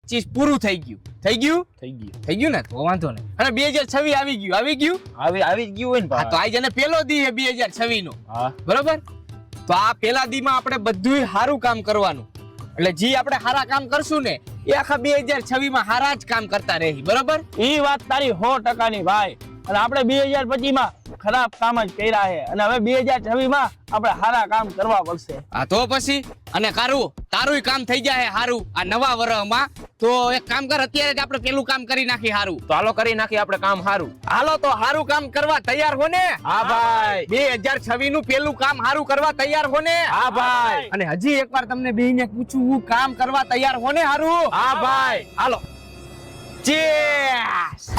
25 પૂરું થઈ ગયું. થઈ ગયું થઈ ગયું ને? તો વાંધો નહીં. અને 2026 આવી ગયું. આવી જ ગયું હોય ને હા, તો આજે પેલો દી છે 2026 નો. હા બરોબર. તો આ પેલા દી માં આપણે બધુંય સારું કામ કરવાનું. એટલે જે આપણે સારા કામ કરશું ને એ આખા 2026 માં સારા જ કામ કરતા રહી. બરોબર. ઈ વાત તારી 100% ની ભાઈ. અને આપણે 2025 માં ખરાબ કામ જ કર્યા છે અને હવે 2026 માં આપણે સારા કામ કરવા પડશે. હા તો પછી અને તારું કામ થઈ જાય સારું આ નવા વર્ષમાં. તો એક કામ કર, અત્યારે જ આપણે પેલું કામ કરી નાખી સારું. તો હાલો કરી નાખી આપણે કામ સારું. હાલો તો સારું કામ કરવા તૈયાર હો ને? હા ભાઈ. 2026 નું પેલું કામ સારું કરવા તૈયાર હો ને? હા ભાઈ. અને હજી એકવાર તમને બેયને પૂછું, હું કામ કરવા તૈયાર હો ને સારું? હા ભાઈ. હાલો. ચીયર્સ.